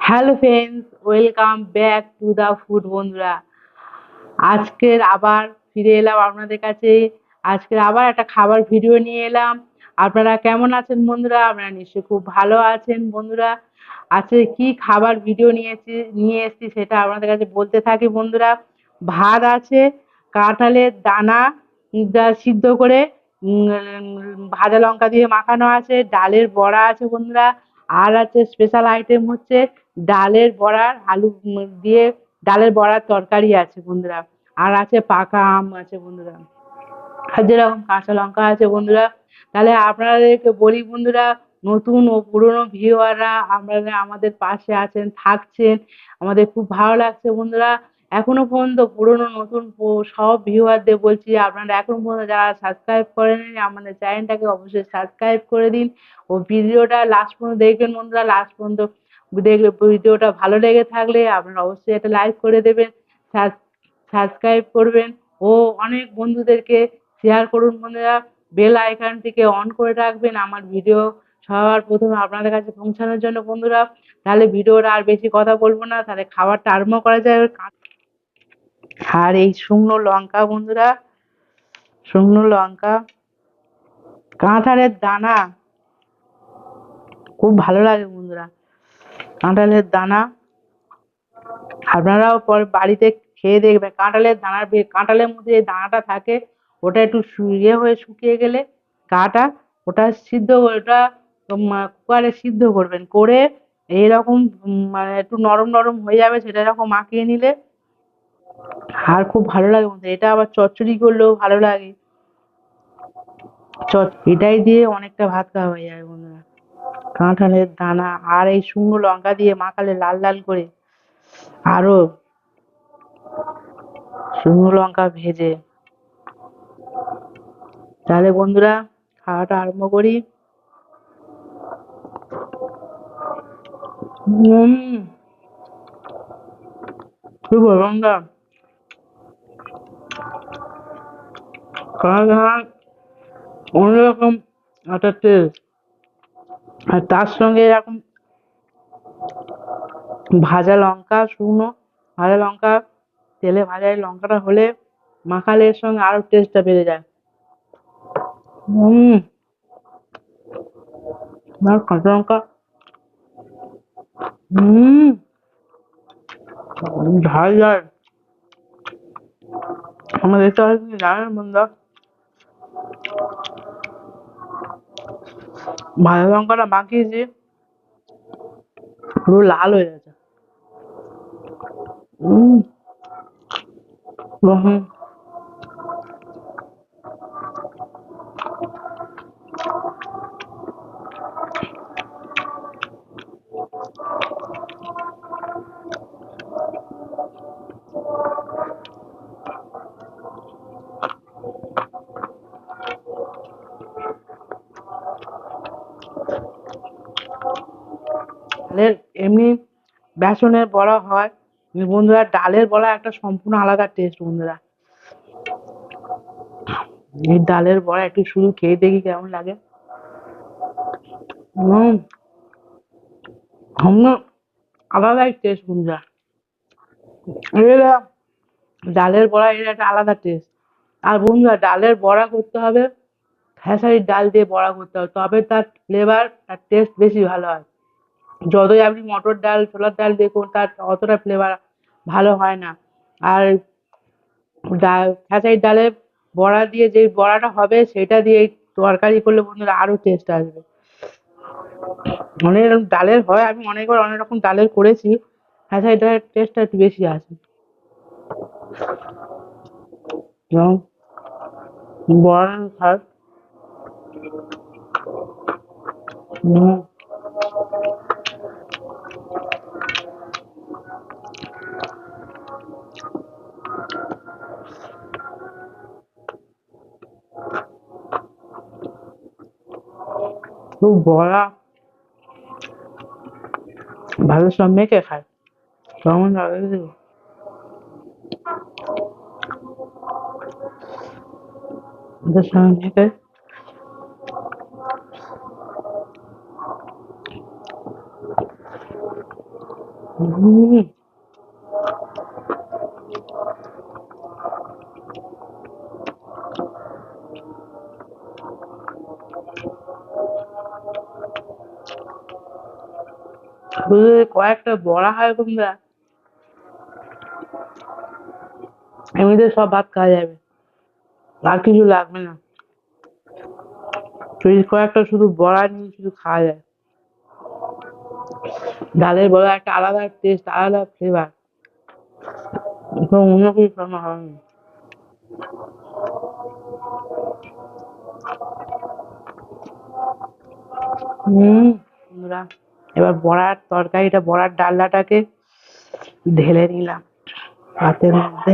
Hello friends, welcome back to the food বন্ধুরা। আজকের আবার ফিরে এলাম আপনাদের কাছে। আজকের আবার একটা খাবার ভিডিও নিয়ে এলাম। আপনারা কেমন আছেন বন্ধুরা? আপনারা নিশ্চয়ই খুব ভালো আছেন বন্ধুরা। আজকে কি খাবার ভিডিও নিয়ে এসেছি সেটা আপনাদের কাছে বলতে থাকি বন্ধুরা। ভাত আছে, কাঁঠালের দানা যা সিদ্ধ করে ভাজা লঙ্কা দিয়ে মাখানো আছে, ডালের বড়া আছে বন্ধুরা। আর আছে স্পেশাল আইটেম হচ্ছে ডালের বড়ার আলু দিয়ে ডালের বড়ার তরকারি আছে বন্ধুরা। আর আছে পাকা আম আছে বন্ধুরা। আর যেরকম কাঁচা লঙ্কা আছে বন্ধুরা। তাহলে আপনাদেরকে বলি বন্ধুরা, নতুন ও পুরনো ভিউয়াররা আপনারা আমাদের পাশে আছেন, থাকছেন, আমাদের খুব ভালো লাগছে বন্ধুরা। এখনো পর্যন্ত পুরনো নতুন সব ভিউয়ারদের বলছি, আপনারা এখনো পর্যন্ত যারা সাবস্ক্রাইব করেননি আমাদের চ্যানেলটাকে অবশ্যই সাবস্ক্রাইব করে দিন ও ভিডিওটা লাস্ট পর্যন্ত দেখবেন বন্ধুরা। লাস্ট পর্যন্ত দেখলে ভিডিওটা ভালো লেগে থাকলে আপনারা অবশ্যই একটা লাইক করে দেবেন, সাবস্ক্রাইব করবেন ও অনেক বন্ধুদেরকে শেয়ার করুন বন্ধুরা। বেল আইকনটিকে অন করে রাখবেন আমার ভিডিও সবার প্রথমে আপনাদের কাছে পৌঁছানোর জন্য বন্ধুরা। তাহলে ভিডিওটা আর বেশি কথা বলবো না, তাহলে খাবারটা আরম্ভ করা যায়। আর এই শুকনো লঙ্কা বন্ধুরা, শুকনো লঙ্কা, কাঁঠালের দানা খুব ভালো লাগে বন্ধুরা। কাঁঠালের দানা আপনারাও পরে বাড়িতে খেয়ে দেখবেন। কাঁঠালের মধ্যে যে দানাটা থাকে ওটা একটু হয়ে শুকিয়ে গেলে গাটা, ওটা ওটা কুকারে সিদ্ধ করবেন, করে এইরকম মানে একটু নরম নরম হয়ে যাবে, সেটা এরকম মাখিয়ে নিলে আর খুব ভালো লাগে বন্ধুরা। এটা আবার চচ্চড়ি করলেও ভালো লাগে। এটাই দিয়ে অনেকটা ভাত খাওয়া হয়ে যাবে বন্ধুরা। কাঁঠালের দানা আর এই শুকনো লঙ্কা দিয়ে মাখালে লাল লাল করে, আরো শুকনো লঙ্কা ভেজে, তাহলে বন্ধুরা খাওয়াটা আরম্ভ করি। হম, কি বলবো বন্ধুরা, খাওয়া অন্যরকম একটা টেস্ট। আর তার সঙ্গে এরকম ভাজা লঙ্কা, শুকনো ভাজা লঙ্কা, তেলে ভাজা এই লঙ্কাটা হলে মাখালে এর সঙ্গে আরো টেস্টটা বেড়ে যায়। হম, আর কাঁচা লঙ্কা, হম, ঝাল ঝাল। আমাদের এটা হয় কি জানেন বন্ধুরা, ভাজা লঙ্কাটা মাখিয়েছি, পুরো লাল হয়ে গেছে। হম, হম, ডালের এমনি বেসনের বড়া হয় কিন্তু বন্ধুরা, ডালের বড়া একটা সম্পূর্ণ আলাদা টেস্ট বন্ধুরা। এই ডালের বড়া একটু শুধু খেয়ে দেখি কেমন লাগে। হম, হম, আলাদাই টেস্ট বন্ধুরা। এটা ডালের বড়া, এর একটা আলাদা টেস্ট। আর বন্ধুরা, ডালের বড়া করতে হবে খেসারির ডাল দিয়ে, বড়া করতে হবে, তবে তার ফ্লেভার আর টেস্ট বেশি ভালো হয়। যতই আপনি মটর ডাল, ছোলার ডাল দিয়ে করুন, তার অতটা ফ্লেভার ভালো হয় না। আর খেসারির ডালের বড়া দিয়ে যে বড়াটা হবে সেটা দিয়ে এই তরকারি করলে বন্ধুরা আরো টেস্ট আসবে। অনেক রকম ডালের হয়, আমি অনেকবার অনেক রকম ডালের করেছি, খেসারির ডালের টেস্টটা একটু বেশি আসে। এবং বড়া খায়। খুব বড়া ভাতের সঙ্গে মেখে খায়, কেমন লাগে দেখো। ভাতের সঙ্গে মেখে উম, যদি কয়েকটা বড়া হয় বন্ধুরা, এমনিতে সব ভাত খাওয়া যাবে, আর কিছু লাগবে না। যদি কয়েকটা শুধু বড়া নিয়ে শুধু খাওয়া যায়, ডালের বড়া একটা আলাদা টেস্ট, আলাদা ফ্লেভার, অন্য কিছু খাওয়া হবে না। বন্ধুরা, এবার বড়ার তরকারিটা, বড়ার ডালনাটাকে ঢেলে নিলাম ভাতের মধ্যে।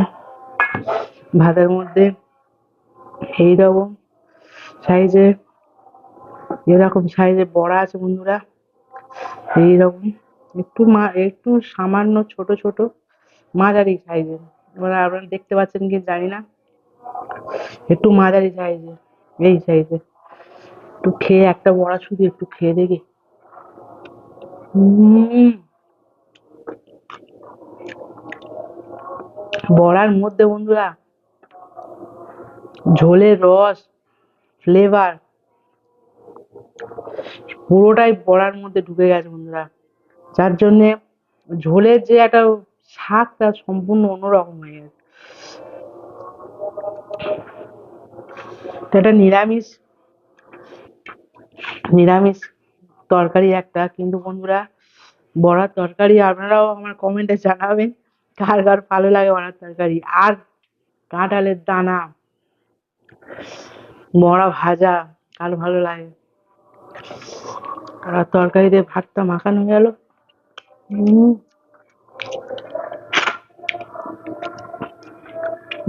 ভাতের মধ্যে এইরকম সাইজে, এরকম সাইজে বড়া আছে বন্ধুরা, এইরকম একটু সামান্য ছোট ছোট মাঝারি সাইজের। এবার আপনারা দেখতে পাচ্ছেন কি জানি না, একটু মাঝারি সাইজের, এই সাইজের। একটু খেয়ে, একটা বড়া শুধু একটু খেয়ে দেখি। হম, বড়ার মধ্যে বন্ধুরা ঝোলের রস, ফ্লেভার পুরোটাই বড়ার মধ্যে ঢুকে গেছে বন্ধুরা, যার জন্যে ঝোলের যে একটা স্বাদটা সম্পূর্ণ অন্যরকম হয়ে গেছে। এটা নিরামিষ, নিরামিষ তরকারি একটা, কিন্তু বন্ধুরা বড়ার তরকারি আপনারাও আমার কমেন্টে জানাবেন কার কার ভালো লাগে বড়ার তরকারি। আর কাঁঠালের দানা, বড়া ভাজা কার ভালো লাগে। বড়ার তরকারি দিয়ে ভাতটা মাখানো গেল। উম,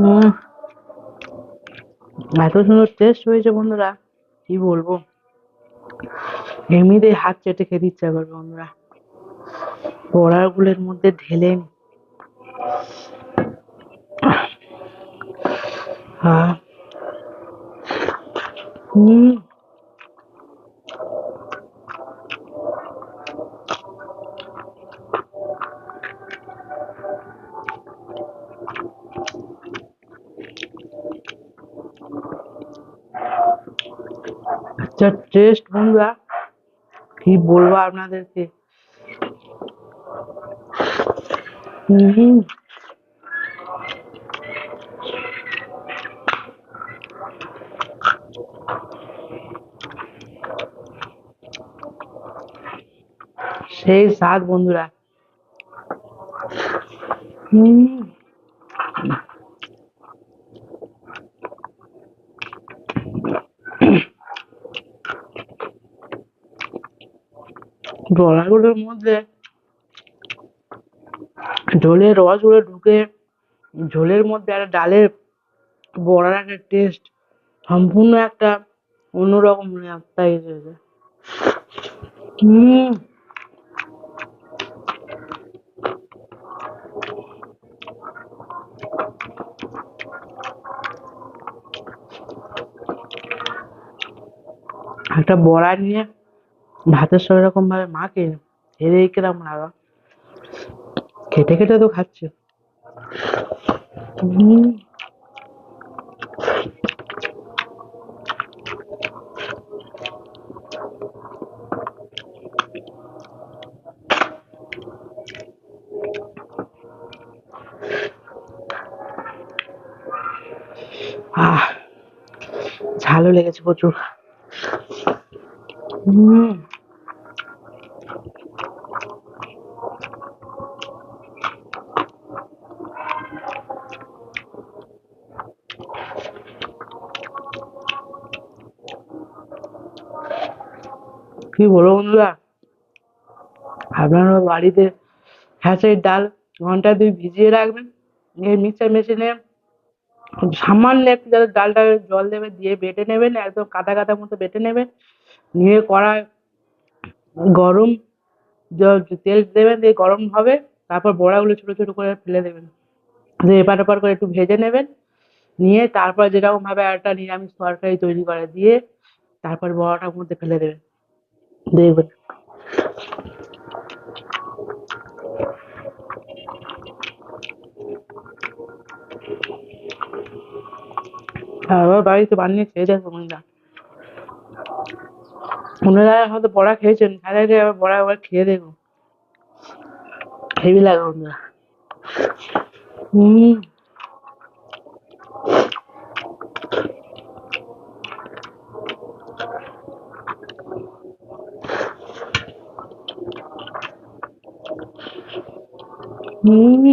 উম, এত সুন্দর টেস্ট হয়েছে বন্ধুরা, কি বলবো, এমনিতেই হাত চেটে খেতে ইচ্ছা করবে বন্ধুরা। বড়াগুলোর মধ্যে ঢেলে নি। আহ, হুম, আচ্ছা টেস্ট বন্ধুরা, কি বলবো আপনাদেরকে। হুম, সেই স্বাদ বন্ধুরা। হুম, বড়াগুলোর মধ্যে ঝোলের রসগুলো ঢুকে, ঝোলের মধ্যে একটা ডালের বড়ার একটা টেস্ট, সম্পূর্ণ একটা অন্যরকম একটা এসেছে। হুম, একটা বড়া নিয়ে ভাতের সঙ্গে এরকম ভাবে মাখে, খেলে কিরকম লাগা, খেতে খেতে তো খাচ্ছে। হুম, আহ, ঝালও লেগেছে প্রচুর। হুম, কি বলবো বন্ধুরা, আপনারা বাড়িতে হ্যাঁচের ডাল ঘন্টা দুই ভিজিয়ে রাখবেন, এই মিক্সচার মেশিনে সামান্য একটু যাতে ডালটা জল দেবে, দিয়ে বেটে নেবেন, একদম কাদা কাদা মতো বেটে নেবেন, নিয়ে কড়ায় গরম তেল দেবেন, দিয়ে গরম হবে, তারপর বড়াগুলো ছোট ছোট করে ফেলে দেবেন, দিয়ে এপার ওপার করে একটু ভেজে নেবেন, নিয়ে তারপর যেরকম ভাবে একটা নিরামিষ তরকারি তৈরি করে দিয়ে তারপর বড়াটার মধ্যে ফেলে দেবেন, দেখবেন আবার বাড়িতে বানিয়ে খেয়ে দেখো বন্ধুরা। অন্যরা হয়তো বড়া খেয়েছেন, খাই আবার বড়া একবার খেয়ে দেখো, হেভি লাগে বন্ধুরা। হম। হম।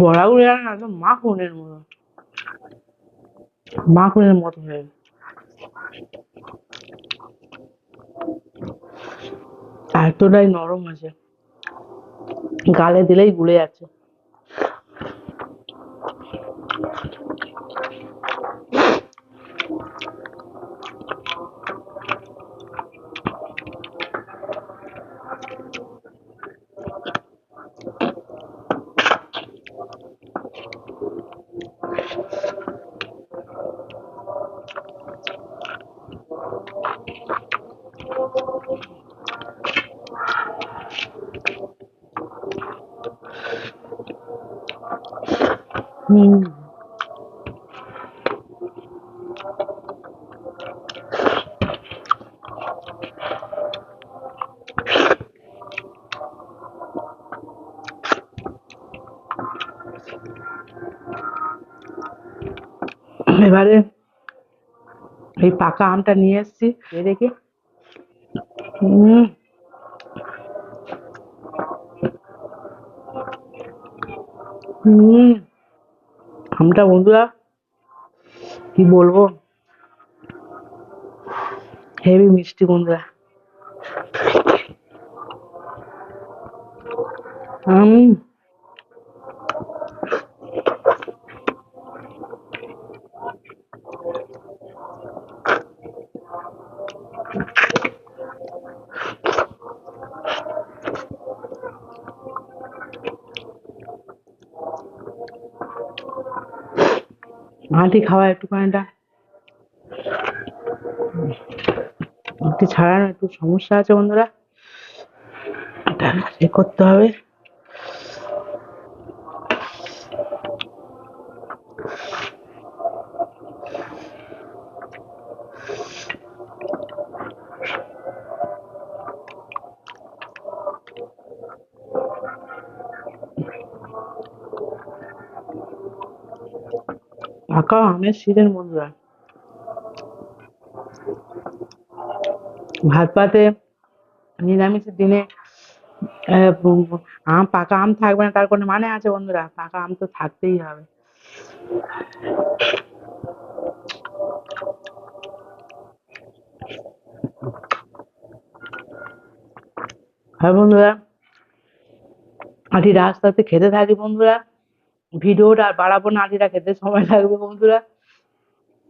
বড়াগুলো যেন একদম মাখনের মতো, মাখনের মতো হয়ে গেছে। এতটাই নরম আছে, গালে দিলেই গুলে যাচ্ছে। হম। এবারে এই পাকা আমটা নিয়ে এসেছি, এ দেখি। হম। হম। আমটা বন্ধুরা কি বলবো, হেভি মিষ্টি বন্ধুরা। হম। আঁটি খাওয়া একটুখানিটা একটু ছাড়ানো একটু সমস্যা আছে বন্ধুরা, এটা ঠিক করতে হবে। পাকা আমের সিজন বন্ধুরা, ভাত পাতে নিরামিষের দিনে পাকা আম থাকবে না তার কোনো মানে আছে বন্ধুরা, পাকা আম তো থাকতেই হবে। হ্যাঁ বন্ধুরা, আঁটিটা আস্তে আস্তে খেতে থাকি বন্ধুরা, ভিডিওটা আর বাড়াবো না, আঁটিটা খেতে সময় লাগবে বন্ধুরা।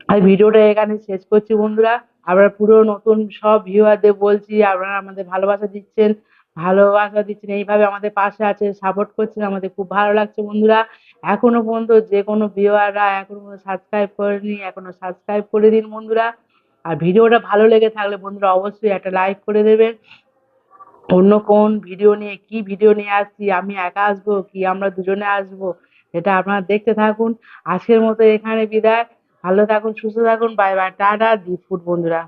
আর ভিডিওটা এখানে শেষ করছি বন্ধুরা। আবার পুরো নতুন সব ভিউয়ারদের বলছি, আপনারা আমাদের ভালোবাসা দিচ্ছেন, এইভাবে আমাদের পাশে আছে, সাপোর্ট করছেন, আমাদের খুব ভালো লাগছে বন্ধুরা। এখনো পর্যন্ত যে কোনো ভিউয়াররা এখনো পর্যন্ত সাবস্ক্রাইব করেনি, এখনো সাবস্ক্রাইব করে দিন বন্ধুরা। আর ভিডিওটা ভালো লেগে থাকলে বন্ধুরা অবশ্যই একটা লাইক করে দেবেন। অন্য কোন ভিডিও নিয়ে কি ভিডিও নিয়ে আসছি, আমি একা আসবো কি আমরা দুজনে আসবো, এটা আপনারা দেখতে থাকুন। আজকের মতো এখানে বিদায়। ভালো থাকুন, সুস্থ থাকুন, bye bye, tata, the food বন্ধুরা।